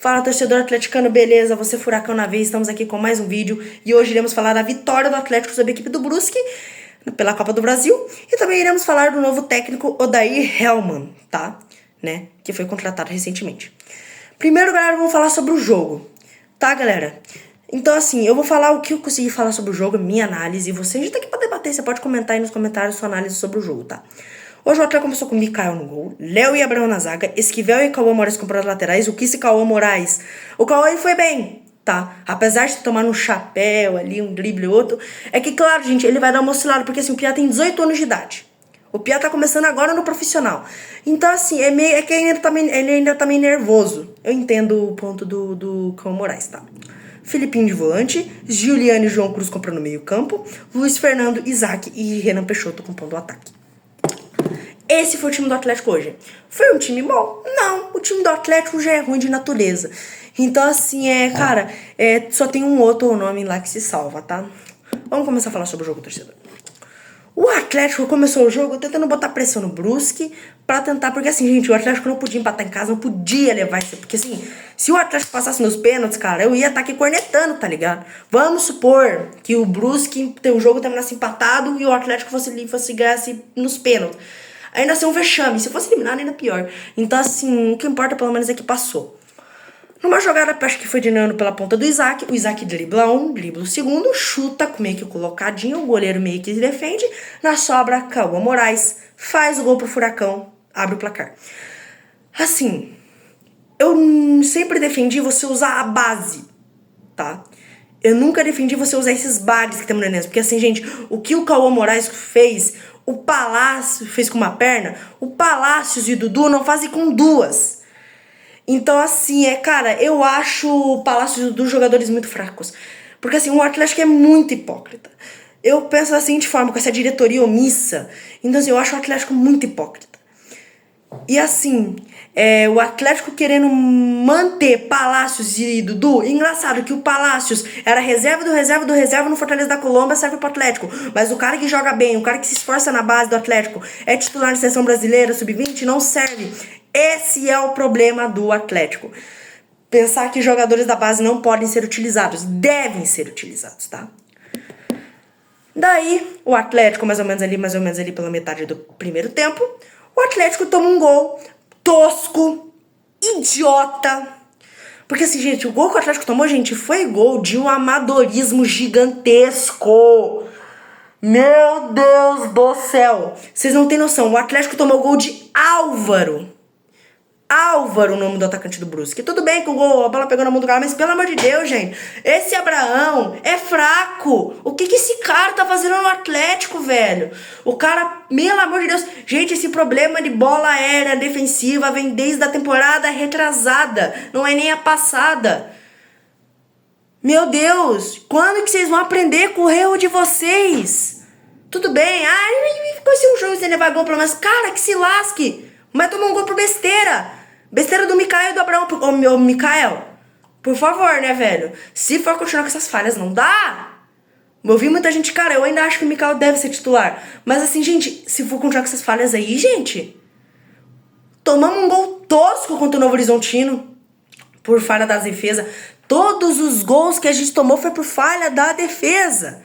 Fala, torcedor atleticano, beleza? Você Furacão na vez, estamos aqui com mais um vídeo e hoje iremos falar da vitória do Atlético sobre a equipe do Brusque pela Copa do Brasil e também iremos falar do novo técnico Odair Hellmann, tá? Né? Que foi contratado recentemente. Primeiro, galera, vamos falar sobre o jogo, tá, galera? Então, assim, eu vou falar o que eu consegui falar sobre o jogo, minha análise, e você já tá aqui pra debater, você pode comentar aí nos comentários sua análise sobre o jogo, tá? Hoje o Atlético começou com o Mikael no gol, Léo e Abraão na zaga, Esquivel e Cauã Moraes comprando as laterais, o Kiss e Cauã Moraes. O Cauã foi bem, tá? Apesar de tomar um chapéu ali, um drible e outro, é que, claro, gente, ele vai dar uma oscilada, porque assim, o Piá tem 18 anos de idade. O Piá tá começando agora no profissional. Então, assim, é que ele ainda tá meio nervoso. Eu entendo o ponto do Cauã Moraes, tá? Filipinho de volante, Giuliano e João Cruz comprando meio campo, Luiz Fernando, Isaac e Renan Peixoto compondo o ataque. Esse foi o time do Atlético hoje. Foi um time bom? Não, o time do Atlético já é ruim de natureza. Então, assim, cara, só tem um outro nome lá que se salva, tá? Vamos começar a falar sobre o jogo, torcedor. O Atlético começou o jogo tentando botar pressão no Brusque pra tentar, porque assim, gente, o Atlético não podia empatar em casa, não podia levar isso, porque assim, se o Atlético passasse nos pênaltis, cara, eu ia estar aqui cornetando, tá ligado? Vamos supor que o Brusque, o jogo terminasse empatado e o Atlético fosse ganhasse nos pênaltis. Ainda ser um vexame, se fosse eliminado ainda pior. Então assim, o que importa pelo menos é que passou. Numa jogada, acho que foi de Nano pela ponta do Isaac, o Isaac dribla um, dribla o segundo, chuta meio que colocadinho, o goleiro meio que defende, na sobra, Cauã Moraes faz o gol pro Furacão, abre o placar. Assim, eu sempre defendi você usar a base, tá? Eu nunca defendi você usar esses bares que tem no Enem, porque assim, gente, o que o Cauã Moraes fez, o Palácio fez com uma perna, o Palácios e o Dudu não fazem com duas. Então, assim, cara, eu acho o Palácio e o Dudu jogadores muito fracos. Porque, assim, o Atlético é muito hipócrita. Eu penso da seguinte forma, com essa diretoria omissa. Então, assim, eu acho o Atlético muito hipócrita. E, assim, o Atlético querendo manter Palácios e Dudu. Engraçado que o Palácios era reserva do reserva do reserva no Fortaleza da Colômbia, serve pro Atlético. Mas o cara que joga bem, o cara que se esforça na base do Atlético, é titular de seleção brasileira, sub-20, não serve. Esse é o problema do Atlético. Pensar que jogadores da base não podem ser utilizados. Devem ser utilizados, tá? Daí, o Atlético, mais ou menos ali pela metade do primeiro tempo, o Atlético toma um gol tosco, idiota. Porque assim, gente, o gol que o Atlético tomou, gente, foi gol de um amadorismo gigantesco. Meu Deus do céu. Vocês não têm noção, o Atlético tomou gol de Álvaro. Álvaro, o nome do atacante do Brusque. Tudo bem que a bola pegou na mão do cara, mas pelo amor de Deus, gente, esse Abraão é fraco. O que esse cara tá fazendo no Atlético, velho? O cara, pelo amor de Deus, gente, esse problema de bola aérea defensiva vem desde a temporada retrasada, não é nem a passada. Meu Deus, quando que vocês vão aprender com o erro de vocês? Tudo bem, ficou assim um jogo sem levar gol, pelo menos, cara, que se lasque. Mas tomou um gol por besteira. Besteira do Mikael e do Abraão. Ô, Mikael, por favor, né, velho? Se for continuar com essas falhas, não dá. Eu ouvi muita gente, cara, eu ainda acho que o Mikael deve ser titular. Mas assim, gente, se for continuar com essas falhas aí, gente, tomamos um gol tosco contra o Novo Horizontino por falha da defesa. Todos os gols que a gente tomou foi por falha da defesa.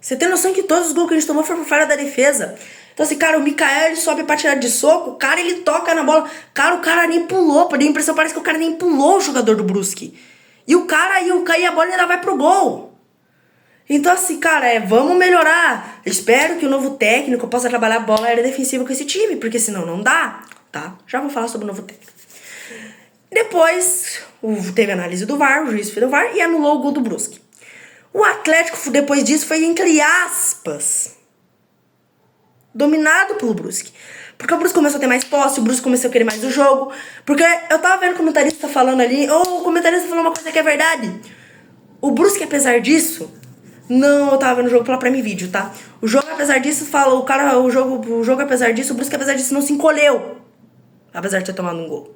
Você tem noção que todos os gols que a gente tomou foi por falha da defesa? Então assim, cara, o Mikael, ele sobe pra tirar de soco, o cara, ele toca na bola. Cara, o cara nem pulou, deu a impressão, parece que o cara nem pulou o jogador do Brusque. E o cara, e a bola ainda vai pro gol. Então assim, cara, vamos melhorar. Eu espero que o novo técnico possa trabalhar a bola aérea defensiva com esse time, porque senão não dá, tá? Já vou falar sobre o novo técnico. Depois, teve análise do VAR, o juiz fez o VAR e anulou o gol do Brusque. O Atlético, depois disso, foi, entre aspas, dominado pelo Brusque. Porque o Brusque começou a ter mais posse, o Brusque começou a querer mais o jogo. Porque eu tava vendo o comentarista falando ali, o comentarista falou uma coisa que é verdade. O Brusque, apesar disso, não, eu tava vendo o jogo pela Prime Video, tá? O jogo, apesar disso, o jogo, apesar disso, o Brusque, apesar disso, não se encolheu. Apesar de ter tomado um gol.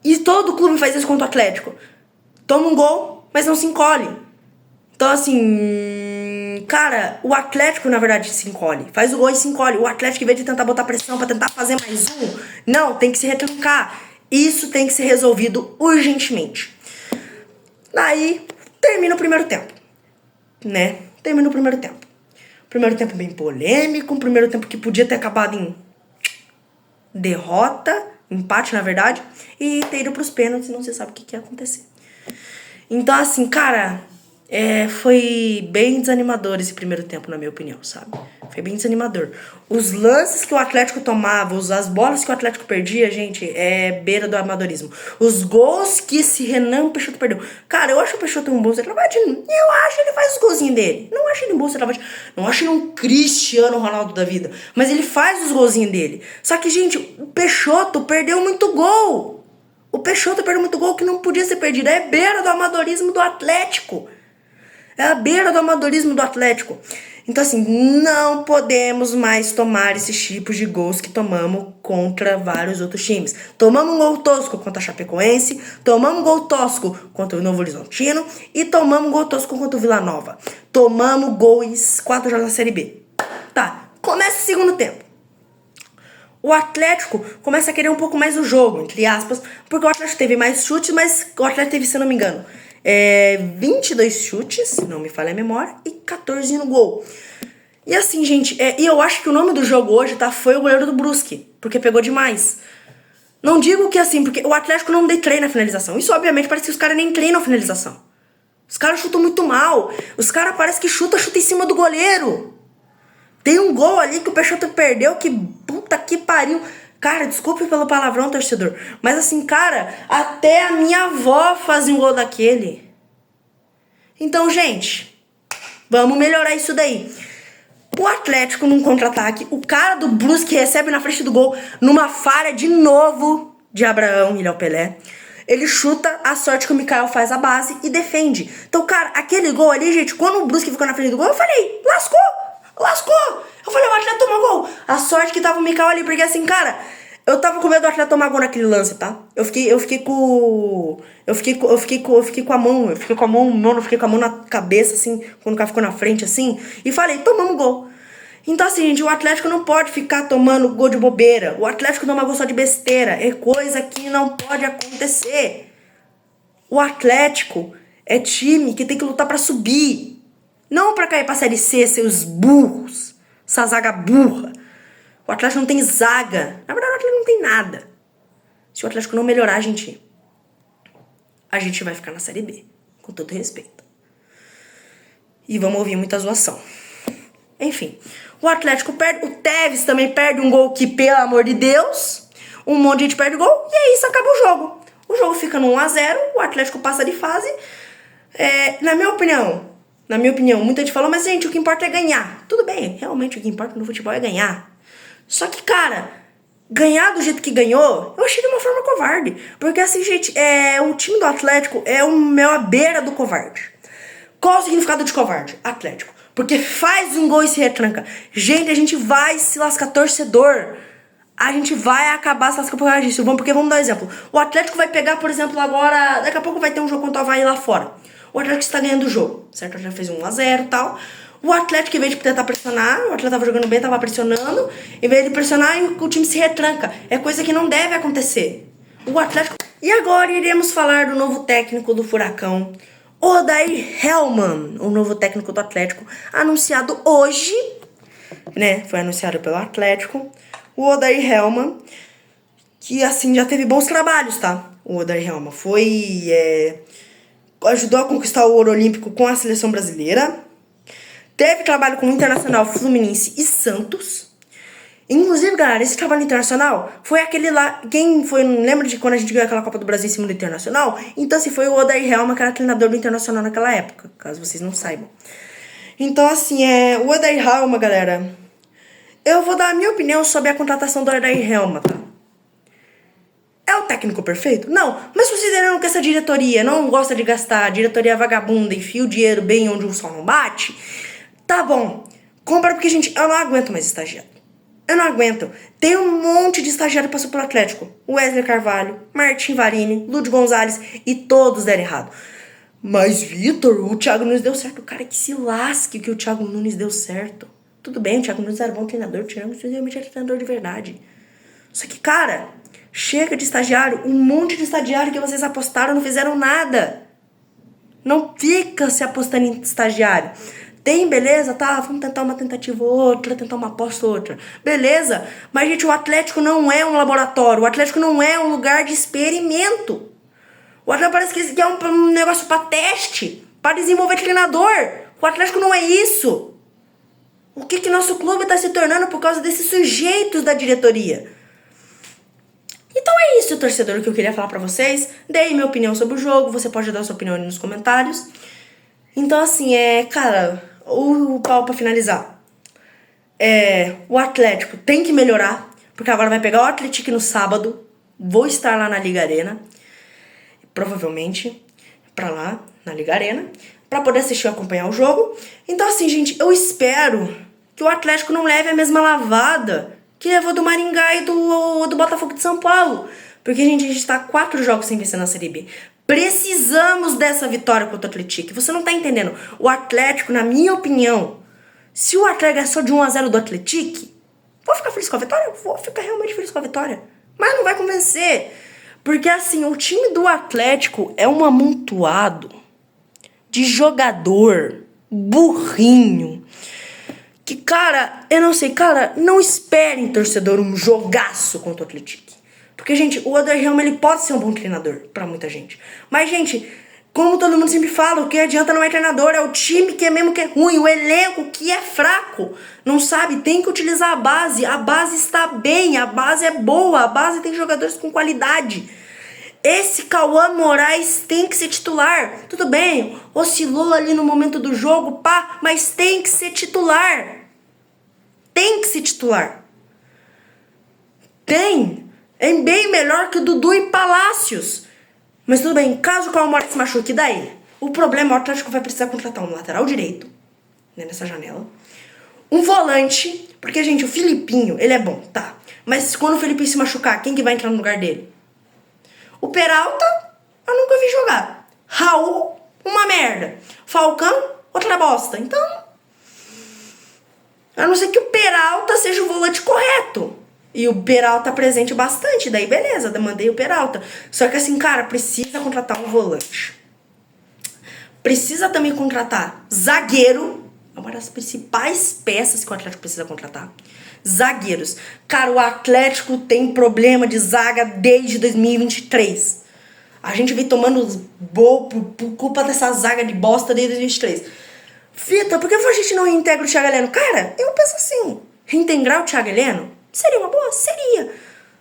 E todo clube faz isso contra o Atlético. Toma um gol, mas não se encolhe. Então, assim, cara, o Atlético, na verdade, se encolhe. Faz o gol e se encolhe. O Atlético, em vez de tentar botar pressão pra tentar fazer mais um, não, tem que se retrancar. Isso tem que ser resolvido urgentemente. Daí, termina o primeiro tempo, né? Termina o primeiro tempo. Primeiro tempo bem polêmico, um primeiro tempo que podia ter acabado em derrota, empate, na verdade, e ter ido pros pênaltis, não se sabe o que ia acontecer. Então, assim, cara, foi bem desanimador esse primeiro tempo, na minha opinião, sabe? Foi bem desanimador. Os lances que o Atlético tomava, as bolas que o Atlético perdia, gente, beira do amadorismo. Os gols que esse Renan Peixoto perdeu. Cara, eu acho o Peixoto um bom centroavante. Eu acho ele faz os golzinhos dele. Não acho ele um bom centroavante. Não acho ele um Cristiano Ronaldo da vida. Mas ele faz os golzinhos dele. Só que, gente, o Peixoto perdeu muito gol. O Peixoto perdeu muito gol que não podia ser perdido. É beira do amadorismo do Atlético. É a beira do amadorismo do Atlético. Então, assim, não podemos mais tomar esses tipos de gols que tomamos contra vários outros times. Tomamos um gol tosco contra a Chapecoense, tomamos um gol tosco contra o Novo Horizontino e tomamos um gol tosco contra o Vila Nova. Tomamos gols 4 jogos na Série B. Tá, começa o segundo tempo. O Atlético começa a querer um pouco mais o jogo, entre aspas, porque o Atlético teve mais chutes, mas o Atlético teve, se eu não me engano, 22 chutes, não me falha a memória, e 14 no gol. E assim, gente, e eu acho que o nome do jogo hoje, tá, foi o goleiro do Brusque, porque pegou demais. Não digo que assim, porque o Atlético não treina a finalização. Isso, obviamente, parece que os caras nem treinam a finalização. Os caras chutam muito mal. Os caras parecem que chuta em cima do goleiro. Tem um gol ali que o Peixoto perdeu, que puta que pariu. Cara, desculpe pelo palavrão, torcedor. Mas assim, cara, até a minha avó fazia um gol daquele. Então, gente, vamos melhorar isso daí. O Atlético num contra-ataque, o cara do Brusque recebe na frente do gol, numa falha de novo de Abraão, ele é o Pelé. Ele chuta, a sorte que o Mikael faz a base e defende. Então, cara, aquele gol ali, gente, quando o Brusque ficou na frente do gol, eu falei, lascou! Eu falei, o Atlético tomou gol. A sorte que tava o Mikael ali, porque assim, cara, eu tava com medo do Atlético tomar gol naquele lance, tá? Eu fiquei com a mão, mano, eu fiquei com a mão na cabeça, assim, quando o cara ficou na frente, assim, e falei, tomamos gol. Então, assim, gente, o Atlético não pode ficar tomando gol de bobeira. O Atlético toma gol só de besteira. É coisa que não pode acontecer. O Atlético é time que tem que lutar pra subir. Não pra cair pra Série C, seus burros. Essa zaga burra. O Atlético não tem zaga. Na verdade, o Atlético não tem nada. Se o Atlético não melhorar, a gente vai ficar na Série B. Com todo respeito. E vamos ouvir muita zoação. Enfim. O Atlético perde. O Tevez também perde um gol que, pelo amor de Deus, um monte de gente perde gol. E é isso, acaba o jogo. O jogo fica no 1-0. O Atlético passa de fase. Na minha opinião, muita gente falou, mas gente, o que importa é ganhar. Tudo bem, realmente o que importa no futebol é ganhar. Só que, cara, ganhar do jeito que ganhou, eu achei de uma forma covarde. Porque assim, gente, o time do Atlético é a beira do covarde. Qual o significado de covarde? Atlético. Porque faz um gol e se retranca. Gente, a gente vai se lascar, torcedor. A gente vai acabar se lascando por causa disso. Porque vamos dar um exemplo. O Atlético vai pegar, por exemplo, agora... Daqui a pouco vai ter um jogo contra o Avaí lá fora. O Atlético está ganhando o jogo, certo? O Atlético fez 1-0 e tal. O Atlético, em vez de tentar pressionar, o Atlético tava jogando bem, tava pressionando. Em vez de pressionar, o time se retranca. É coisa que não deve acontecer. O Atlético... E agora iremos falar do novo técnico do Furacão, Odair Hellmann, o novo técnico do Atlético, anunciado hoje, né? Foi anunciado pelo Atlético. O Odair Hellmann, que assim já teve bons trabalhos, tá? O Odair Hellmann ajudou a conquistar o ouro olímpico com a seleção brasileira. Teve trabalho com o Internacional, Fluminense e Santos. Inclusive, galera, esse trabalho internacional foi aquele lá... Quem foi... Lembra de quando a gente ganhou aquela Copa do Brasil em cima do Internacional? Então, assim, foi o Odair Hellmann, que era treinador do Internacional naquela época. Caso vocês não saibam. Então, assim, o Odair Hellmann, galera... Eu vou dar a minha opinião sobre a contratação do Odair Hellmann, tá? É o técnico perfeito? Não. Mas considerando que essa diretoria não gosta de gastar, a diretoria vagabunda, enfia o dinheiro bem onde o sol não bate, tá bom. Compra porque, gente, eu não aguento mais estagiário. Eu não aguento. Tem um monte de estagiário que passou pelo Atlético. Wesley Carvalho, Martim Varini, Lúdio Gonzalez e todos deram errado. Mas, Vitor, o Thiago Nunes deu certo. Cara, que se lasque que o Thiago Nunes deu certo. Tudo bem, o Thiago Nunes era bom treinador, o Thiago Nunes realmente era treinador de verdade. Só que, cara, chega de estagiário. Um monte de estagiário que vocês apostaram não fizeram nada. Não fica se apostando em estagiário. Tem, beleza, tá, vamos tentar uma tentativa ou outra, tentar uma aposta ou outra. Beleza, mas, gente, o Atlético não é um laboratório. O Atlético não é um lugar de experimento. O Atlético parece que é um negócio para teste, para desenvolver treinador. O Atlético não é isso. O que nosso clube está se tornando por causa desses sujeitos da diretoria? Então é isso, torcedor, que eu queria falar pra vocês. Dei minha opinião sobre o jogo, você pode dar sua opinião aí nos comentários. Então assim, cara, o pau pra finalizar. O Atlético tem que melhorar, porque agora vai pegar o Atlético no sábado. Vou estar lá na Liga Arena, provavelmente, pra lá, na Liga Arena, pra poder assistir e acompanhar o jogo. Então assim, gente, eu espero que o Atlético não leve a mesma lavada que levou do Maringá e do Botafogo de São Paulo. Porque, gente, a gente tá 4 jogos sem vencer na Série B. Precisamos dessa vitória contra o Atlético. Você não tá entendendo. O Atlético, na minha opinião, se o Atlético ganhar só de 1-0 do Atlético, vou ficar feliz com a vitória? Vou ficar realmente feliz com a vitória. Mas não vai convencer. Porque, assim, o time do Atlético é um amontoado de jogador burrinho. Que, cara, eu não sei, cara, não esperem, torcedor, um jogaço contra o Atlético. Porque, gente, o Oder Helma, ele pode ser um bom treinador pra muita gente. Mas, gente, como todo mundo sempre fala, o que adianta não é treinador, é o time que é mesmo que é ruim, o elenco que é fraco. Não sabe? Tem que utilizar a base está bem, a base é boa, a base tem jogadores com qualidade. Esse Cauã Moraes tem que ser titular. Tudo bem, oscilou ali no momento do jogo, pá, mas tem que ser titular. Tem que ser titular. É bem melhor que o Dudu e Palácios. Mas tudo bem, caso o Cauã Moraes se machuque, daí? O problema é o Atlético vai precisar contratar um lateral direito, né, nessa janela. Um volante, porque, gente, o Filipinho, ele é bom, tá. Mas quando o Filipinho se machucar, quem que vai entrar no lugar dele? O Peralta, eu nunca vi jogar. Raul, uma merda. Falcão, outra bosta. Então, a não ser que o Peralta seja o volante correto. E o Peralta presente bastante. Daí, beleza, mandei o Peralta. Só que assim, cara, precisa contratar um volante. Precisa também contratar zagueiro. É uma das principais peças que o Atlético precisa contratar. Zagueiros. Cara, o Atlético tem problema de zaga desde 2023. A gente vem tomando por culpa dessa zaga de bosta desde 2023. Fita, por que a gente não reintegra o Thiago Heleno? Cara, eu penso assim, reintegrar o Thiago Heleno seria uma boa? Seria.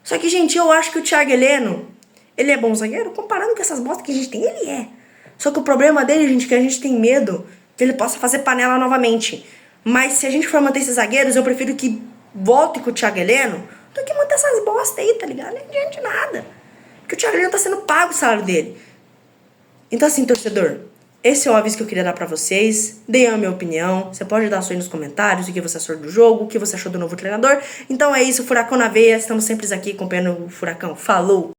Só que, gente, eu acho que o Thiago Heleno, ele é bom zagueiro? Comparando com essas bostas que a gente tem, ele é. Só que o problema dele, gente, é que a gente tem medo que ele possa fazer panela novamente. Mas se a gente for manter esses zagueiros, eu prefiro que volte com o Thiago Heleno do que manter essas bostas aí, tá ligado? Não adianta nada. Porque o Thiago Heleno tá sendo pago o salário dele. Então, assim, torcedor, esse é o aviso que eu queria dar pra vocês. Dei a minha opinião. Você pode dar a sua aí nos comentários, o que você achou do jogo, o que você achou do novo treinador. Então é isso, Furacão na veia. Estamos sempre aqui acompanhando o Furacão. Falou!